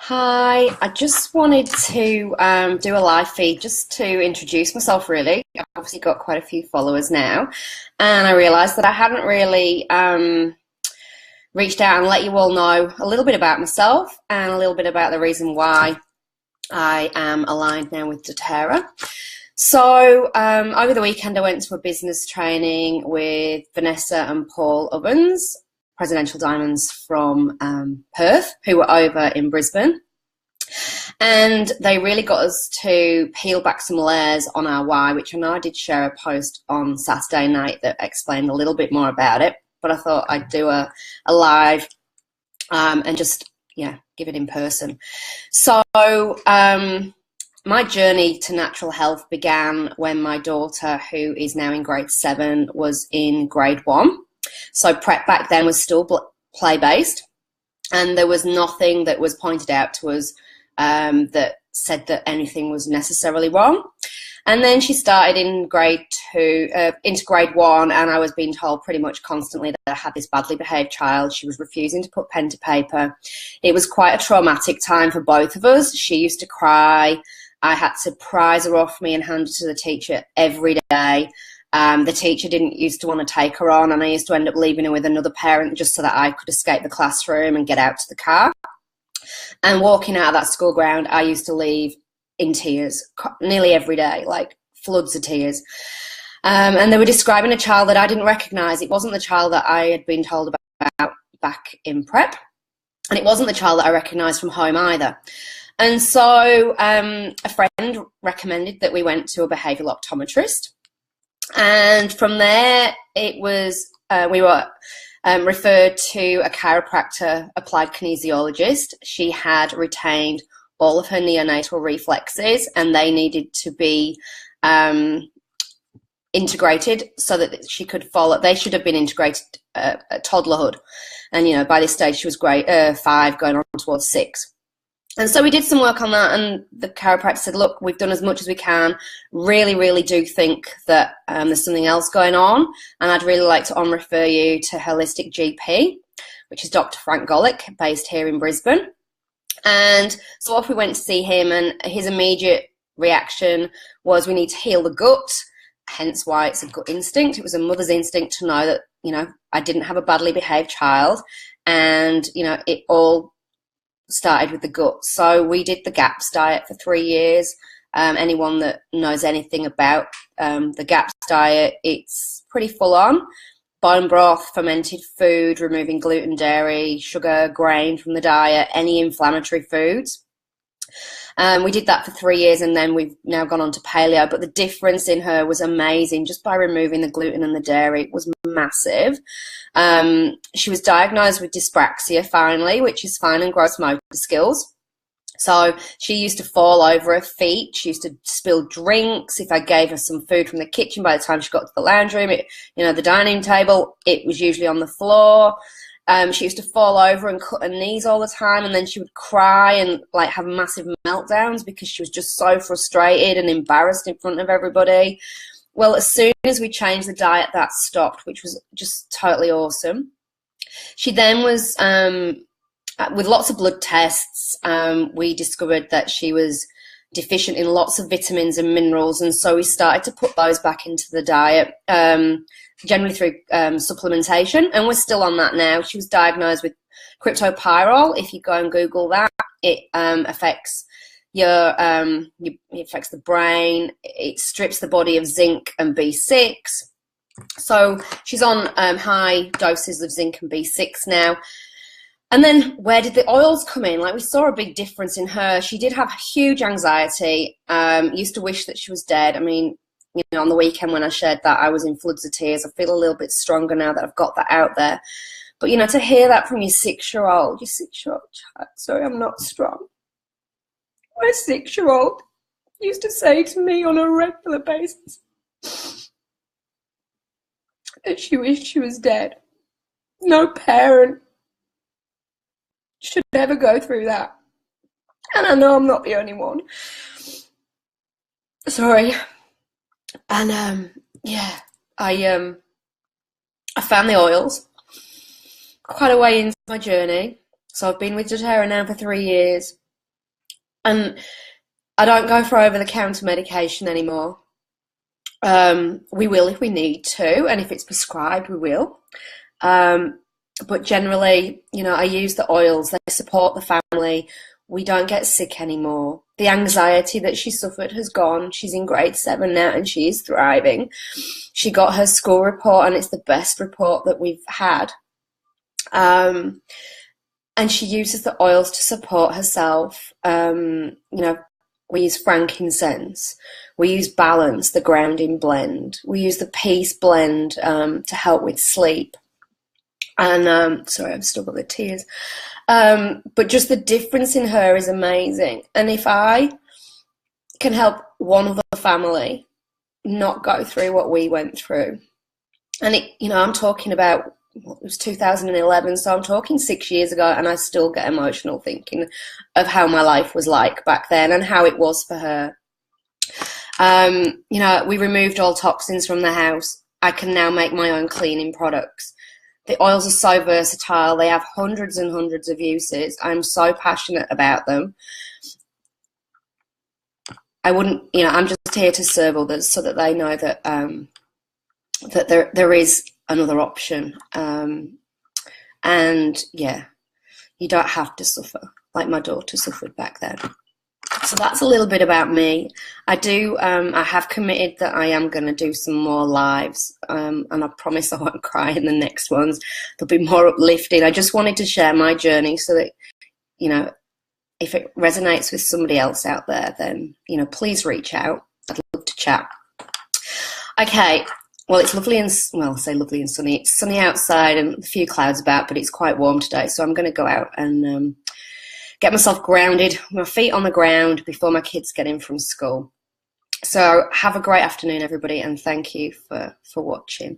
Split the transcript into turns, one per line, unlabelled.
Hi, I just wanted to do a live feed just to introduce myself, really. I've obviously got quite a few followers now, and I realised that I hadn't really reached out and let you all know a little bit about myself and a little bit about the reason why I am aligned now with doTERRA. So over the weekend, I went to a business training with Vanessa and Paul Ovens, Presidential Diamonds from Perth, who were over in Brisbane. And they really got us to peel back some layers on our why, which I know I did share a post on Saturday night that explained a little bit more about it. But I thought I'd do a live and just, give it in person. So my journey to natural health began when my daughter, who is now in grade 7, was in grade 1. So prep back then was still play-based, and there was nothing that was pointed out to us that said that anything was necessarily wrong. And then she started in grade 2, into grade 1, and I was being told pretty much constantly that I had this badly behaved child. She was refusing to put pen to paper. It was quite a traumatic time for both of us. She used to cry. I had to prise her off me and hand her to the teacher every day. The teacher didn't used to want to take her on, and I used to end up leaving her with another parent just so that I could escape the classroom and get out to the car. And walking out of that school ground, I used to leave in tears nearly every day, like floods of tears. And they were describing a child that I didn't recognise. It wasn't the child that I had been told about back in prep, and it wasn't the child that I recognised from home either. And so a friend recommended that we went to a behavioural optometrist. And from there, it was we were referred to a chiropractor, applied kinesiologist. She had retained all of her neonatal reflexes, and they needed to be integrated so that she could follow. They should have been integrated at toddlerhood, and by this stage she was grade 5, going on towards 6. And so we did some work on that, and the chiropractor said, look, we've done as much as we can. Really, really do think that there's something else going on, and I'd really like to refer you to Holistic GP, which is Dr. Frank Golick, based here in Brisbane. And so off we went to see him, and his immediate reaction was we need to heal the gut, hence why it's a gut instinct. It was a mother's instinct to know that, I didn't have a badly behaved child, and, it all started with the gut. So we did the GAPS diet for 3 years. Anyone that knows anything about the GAPS diet, it's pretty full on. Bone broth, fermented food, removing gluten, dairy, sugar, grain from the diet, any inflammatory foods. We did that for 3 years, and then we've now gone on to paleo. But the difference in her was amazing. Just by removing the gluten and the dairy, it was massive. She was diagnosed with dyspraxia finally, which is fine and gross motor skills. So she used to fall over her feet. She used to spill drinks. If I gave her some food from the kitchen, by the time she got to the lounge room, the dining table, it was usually on the floor. She used to fall over and cut her knees all the time, and then she would cry and have massive meltdowns because she was just so frustrated and embarrassed in front of everybody. Well, as soon as we changed the diet, that stopped, which was just totally awesome. She then was, with lots of blood tests, we discovered that she was deficient in lots of vitamins and minerals, and so we started to put those back into the diet, generally through supplementation, and we're still on that now. She was diagnosed with cryptopyrrole. If you go and Google that, it affects it affects the brain. It strips the body of zinc and B6. So she's on high doses of zinc and B6 now. And then where did the oils come in? We saw a big difference in her. She did have huge anxiety, used to wish that she was dead. I mean, on the weekend when I shared that, I was in floods of tears. I feel a little bit stronger now that I've got that out there. But, to hear that from your 6-year-old child, sorry, I'm not strong. My 6-year-old used to say to me on a regular basis that she wished she was dead. No parent should ever go through that. And I know I'm not the only one. Sorry. And I found the oils quite a way into my journey. So I've been with doTERRA now for 3 years. And I don't go for over-the-counter medication anymore. We will if we need to, and if it's prescribed, we will. But generally, you know, I use the oils. They support the family. We don't get sick anymore. The anxiety that she suffered has gone. She's in grade 7 now and she is thriving. She got her school report and it's the best report that we've had. And she uses the oils to support herself. You know, we use frankincense. We use Balance, the grounding blend. We use the Peace blend to help with sleep. And sorry, I've still got the tears. But just the difference in her is amazing. And if I can help one of the family not go through what we went through, and it, you know, I'm talking about, well, it was 2011, so I'm talking 6 years ago, and I still get emotional thinking of how my life was like back then and how it was for her. You know, we removed all toxins from the house. I can now make my own cleaning products. The oils are so versatile. They have hundreds and hundreds of uses. I'm so passionate about them. I wouldn't, you know, I'm just here to serve others so that they know that that there is another option. And yeah, you don't have to suffer like my daughter suffered back then. So that's a little bit about me. I have committed that I am going to do some more lives, and I promise I won't cry in the next ones. They'll be more uplifting. I just wanted to share my journey so that, you know, if it resonates with somebody else out there, then, you know, please reach out. I'd love to chat. Okay, well, it's lovely and, well, I say lovely and sunny. It's sunny outside and a few clouds about, but it's quite warm today. So I'm going to go out and get myself grounded, my feet on the ground before my kids get in from school. So have a great afternoon, everybody, and thank you for watching.